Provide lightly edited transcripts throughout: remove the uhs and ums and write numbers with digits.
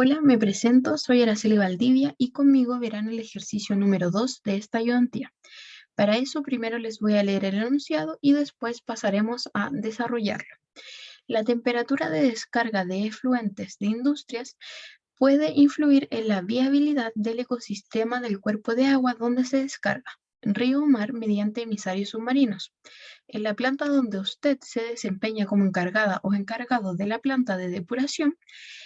Hola, me presento, soy Araceli Valdivia y conmigo verán el ejercicio número 2 de esta ayudantía. Para eso primero les voy a leer el enunciado y después pasaremos a desarrollarlo. La temperatura de descarga de efluentes de industrias puede influir en la viabilidad del ecosistema del cuerpo de agua donde se descarga, río o mar, mediante emisarios submarinos. En la planta donde usted se desempeña como encargada o encargado de la planta de depuración,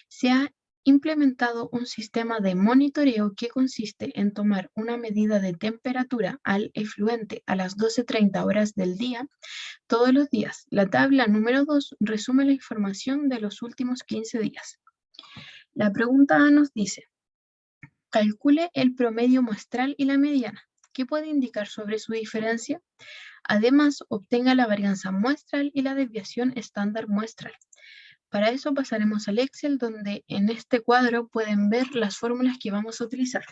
se ha implementado un sistema de monitoreo que consiste en tomar una medida de temperatura al efluente a las 12:30 horas del día todos los días. La tabla número 2 resume la información de los últimos 15 días. La pregunta A nos dice: calcule el promedio muestral y la mediana. ¿Qué puede indicar sobre su diferencia? Además, obtenga la varianza muestral y la desviación estándar muestral. Para eso pasaremos al Excel, donde en este cuadro pueden ver las fórmulas que vamos a utilizar.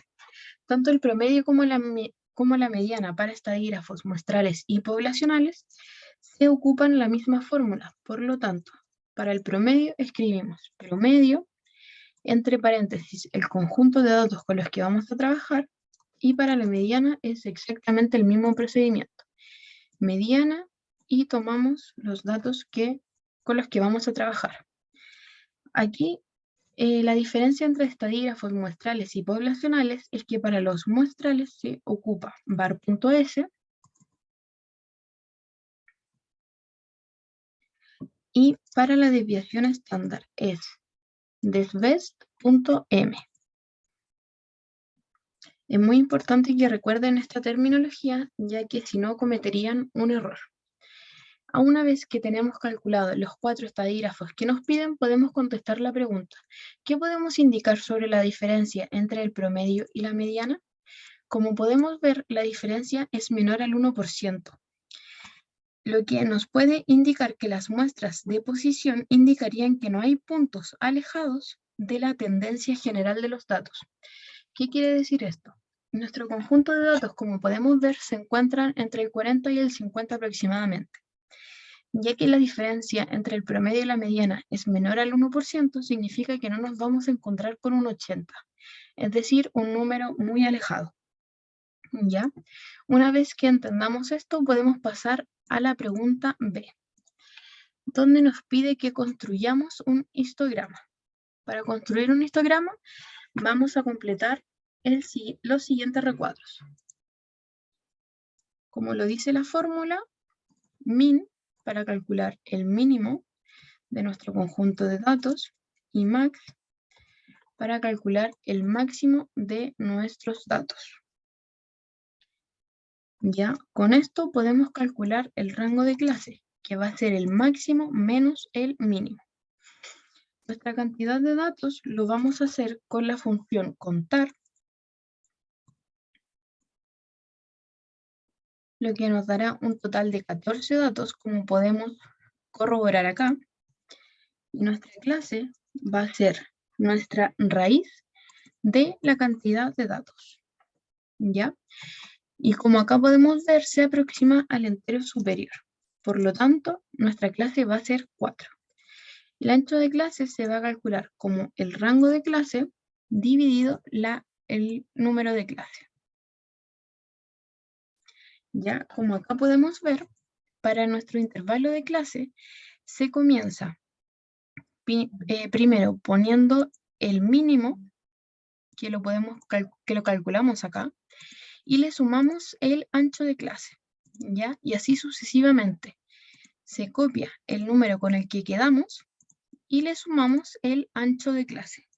Tanto el promedio como la mediana para estadígrafos muestrales y poblacionales se ocupan la misma fórmula. Por lo tanto, para el promedio escribimos promedio, entre paréntesis, el conjunto de datos con los que vamos a trabajar, y para la mediana es exactamente el mismo procedimiento. Mediana, y tomamos los datos con los que vamos a trabajar. Aquí la diferencia entre estadígrafos muestrales y poblacionales es que para los muestrales se ocupa var.s y para la desviación estándar es desbest.m. Es muy importante que recuerden esta terminología, ya que si no cometerían un error. Una vez que tenemos calculado los 4 estadígrafos que nos piden, podemos contestar la pregunta: ¿qué podemos indicar sobre la diferencia entre el promedio y la mediana? Como podemos ver, la diferencia es menor al 1%, lo que nos puede indicar que las muestras de posición indicarían que no hay puntos alejados de la tendencia general de los datos. ¿Qué quiere decir esto? Nuestro conjunto de datos, como podemos ver, se encuentran entre el 40 y el 50 aproximadamente. Ya que la diferencia entre el promedio y la mediana es menor al 1%, significa que no nos vamos a encontrar con un 80, es decir, un número muy alejado. ¿Ya? Una vez que entendamos esto, podemos pasar a la pregunta B, donde nos pide que construyamos un histograma. Para construir un histograma, vamos a completar los siguientes recuadros. Como lo dice la fórmula, min para calcular el mínimo de nuestro conjunto de datos y max para calcular el máximo de nuestros datos. Ya, con esto podemos calcular el rango de clase, que va a ser el máximo menos el mínimo. Nuestra cantidad de datos lo vamos a hacer con la función contar, lo que nos dará un total de 14 datos, como podemos corroborar acá. Y nuestra clase va a ser nuestra raíz de la cantidad de datos. ¿Ya? Y como acá podemos ver, se aproxima al entero superior. Por lo tanto, nuestra clase va a ser 4. El ancho de clase se va a calcular como el rango de clase dividido el número de clase. Ya, como acá podemos ver, para nuestro intervalo de clase se comienza primero poniendo el mínimo, que lo calculamos acá, y le sumamos el ancho de clase, ¿ya? Y así sucesivamente. Se copia el número con el que quedamos y le sumamos el ancho de clase.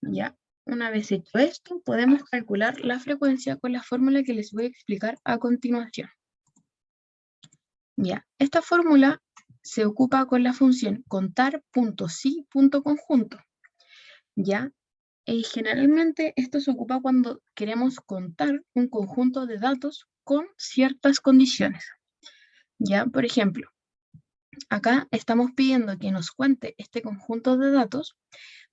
Ya, una vez hecho esto, podemos calcular la frecuencia con la fórmula que les voy a explicar a continuación. Ya, esta fórmula se ocupa con la función contar.si.conjunto. Ya, generalmente esto se ocupa cuando queremos contar un conjunto de datos con ciertas condiciones. Ya, por ejemplo, acá estamos pidiendo que nos cuente este conjunto de datos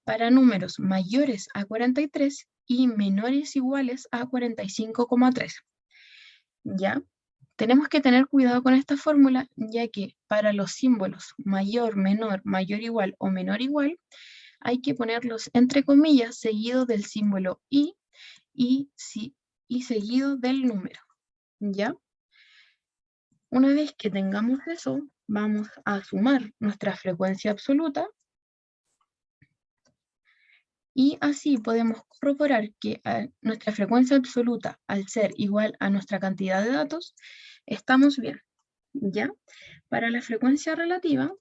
para números mayores a 43 y menores iguales a 45,3. ¿Ya? Tenemos que tener cuidado con esta fórmula, ya que para los símbolos mayor, menor, mayor igual o menor igual, hay que ponerlos entre comillas seguido del símbolo y seguido del número, ¿ya? Una vez que tengamos eso, vamos a sumar nuestra frecuencia absoluta y así podemos corroborar que nuestra frecuencia absoluta, al ser igual a nuestra cantidad de datos, estamos bien, ¿ya? Para la frecuencia relativa,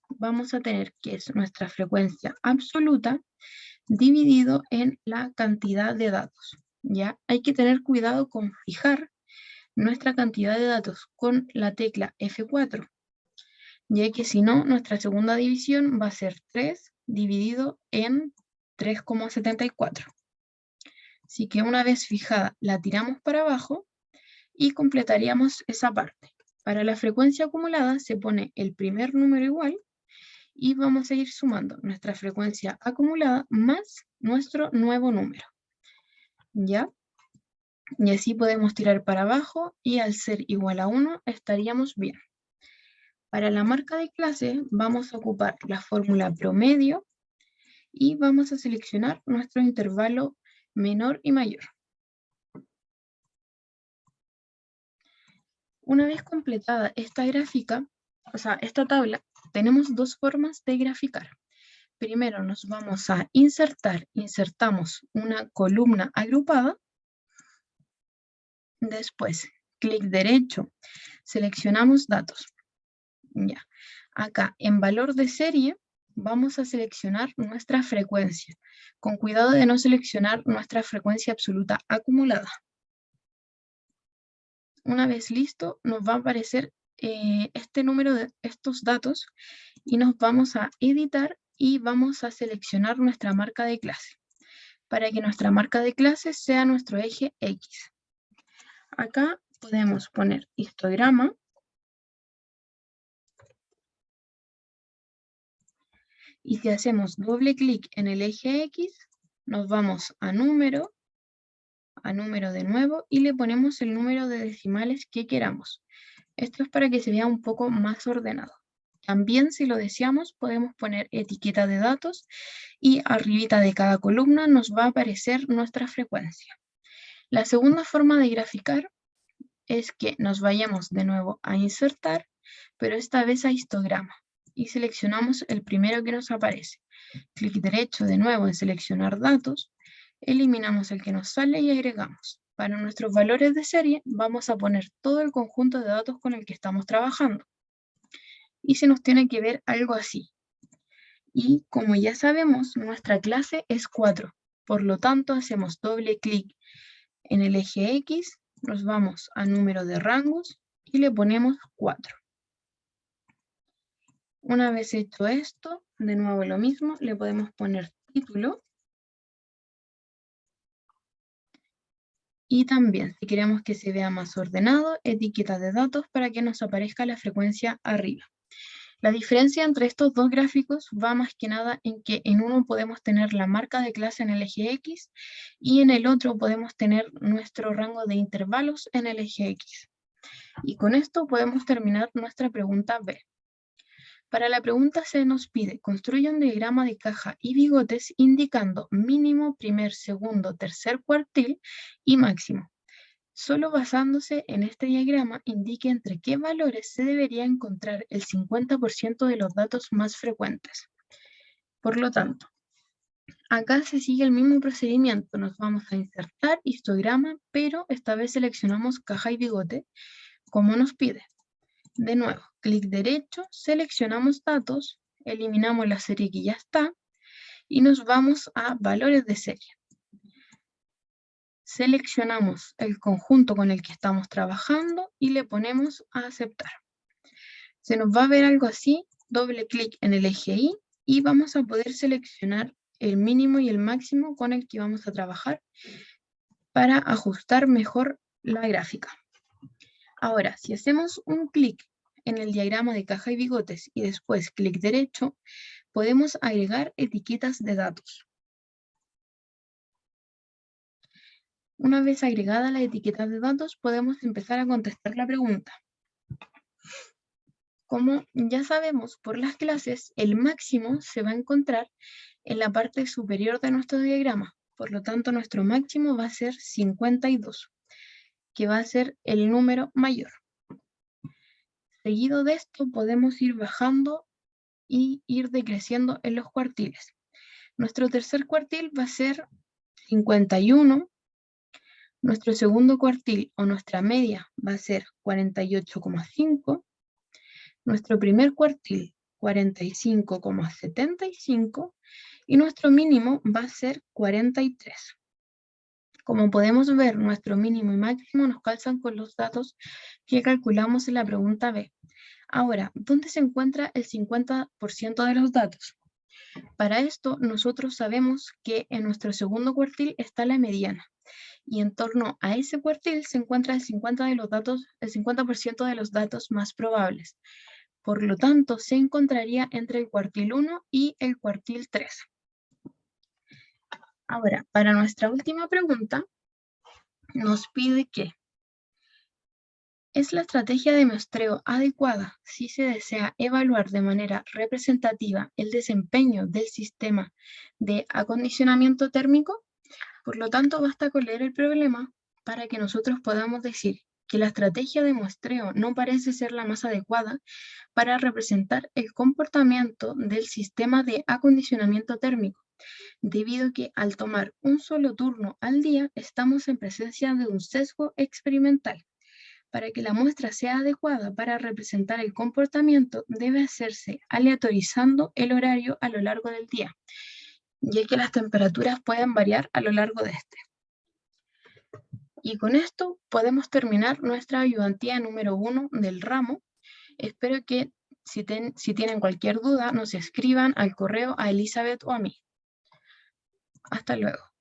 vamos a tener que es nuestra frecuencia absoluta dividido en la cantidad de datos, ¿ya? Hay que tener cuidado con fijar nuestra cantidad de datos con la tecla F4, ya que si no, nuestra segunda división va a ser 3 dividido en 3,74. Así que una vez fijada, la tiramos para abajo y completaríamos esa parte. Para la frecuencia acumulada se pone el primer número igual y vamos a ir sumando nuestra frecuencia acumulada más nuestro nuevo número, ¿ya? Y así podemos tirar para abajo y al ser igual a 1 estaríamos bien. Para la marca de clase vamos a ocupar la fórmula promedio y vamos a seleccionar nuestro intervalo menor y mayor. Una vez completada esta gráfica, o sea, esta tabla, tenemos dos formas de graficar. Primero nos vamos a insertar, insertamos una columna agrupada. Después, clic derecho, seleccionamos datos. Ya. Acá, en valor de serie, vamos a seleccionar nuestra frecuencia, con cuidado de no seleccionar nuestra frecuencia absoluta acumulada. Una vez listo, nos va a aparecer este número de estos datos y nos vamos a editar y vamos a seleccionar nuestra marca de clase para que nuestra marca de clase sea nuestro eje X. Acá podemos poner histograma y si hacemos doble clic en el eje X, nos vamos a número de nuevo y le ponemos el número de decimales que queramos. Esto es para que se vea un poco más ordenado. También, si lo deseamos, podemos poner etiqueta de datos y arribita de cada columna nos va a aparecer nuestra frecuencia. La segunda forma de graficar es que nos vayamos de nuevo a insertar, pero esta vez a histograma y seleccionamos el primero que nos aparece. Clic derecho de nuevo en seleccionar datos, eliminamos el que nos sale y agregamos. Para nuestros valores de serie vamos a poner todo el conjunto de datos con el que estamos trabajando. Y se nos tiene que ver algo así. Y como ya sabemos, nuestra clase es 4. Por lo tanto, hacemos doble clic en el eje X, nos vamos a número de rangos y le ponemos 4. Una vez hecho esto, de nuevo lo mismo, le podemos poner título. Y también, si queremos que se vea más ordenado, etiqueta de datos para que nos aparezca la frecuencia arriba. La diferencia entre estos dos gráficos va más que nada en que en uno podemos tener la marca de clase en el eje X y en el otro podemos tener nuestro rango de intervalos en el eje X. Y con esto podemos terminar nuestra pregunta B. Para la pregunta se nos pide, construye un diagrama de caja y bigotes indicando mínimo, primer, segundo, tercer cuartil y máximo. Solo basándose en este diagrama indique entre qué valores se debería encontrar el 50% de los datos más frecuentes. Por lo tanto, acá se sigue el mismo procedimiento. Nos vamos a insertar histograma, pero esta vez seleccionamos caja y bigote, como nos pide. De nuevo, clic derecho, seleccionamos datos, eliminamos la serie que ya está y nos vamos a valores de serie. Seleccionamos el conjunto con el que estamos trabajando y le ponemos a aceptar. Se nos va a ver algo así, doble clic en el eje Y y vamos a poder seleccionar el mínimo y el máximo con el que vamos a trabajar para ajustar mejor la gráfica. Ahora, si hacemos un clic en el diagrama de caja y bigotes y después clic derecho, podemos agregar etiquetas de datos. Una vez agregada la etiqueta de datos, podemos empezar a contestar la pregunta. Como ya sabemos por las clases, el máximo se va a encontrar en la parte superior de nuestro diagrama. Por lo tanto, nuestro máximo va a ser 52, que va a ser el número mayor. Seguido de esto, podemos ir bajando y ir decreciendo en los cuartiles. Nuestro tercer cuartil va a ser 51. Nuestro segundo cuartil o nuestra media va a ser 48,5. Nuestro primer cuartil, 45,75. Y nuestro mínimo va a ser 43. Como podemos ver, nuestro mínimo y máximo nos calzan con los datos que calculamos en la pregunta B. Ahora, ¿dónde se encuentra el 50% de los datos? Para esto, nosotros sabemos que en nuestro segundo cuartil está la mediana. Y en torno a ese cuartil se encuentra el 50% de los datos más probables. Por lo tanto, se encontraría entre el cuartil 1 y el cuartil 3. Ahora, para nuestra última pregunta, nos pide que ¿es la estrategia de muestreo adecuada si se desea evaluar de manera representativa el desempeño del sistema de acondicionamiento térmico? Por lo tanto, basta con leer el problema para que nosotros podamos decir que la estrategia de muestreo no parece ser la más adecuada para representar el comportamiento del sistema de acondicionamiento térmico, debido a que al tomar un solo turno al día estamos en presencia de un sesgo experimental. Para que la muestra sea adecuada para representar el comportamiento, debe hacerse aleatorizando el horario a lo largo del día, ya que las temperaturas pueden variar a lo largo de este. Y con esto podemos terminar nuestra ayudantía número 1 del ramo. Espero que si tienen cualquier duda nos escriban al correo a Elizabeth o a mí. Hasta luego.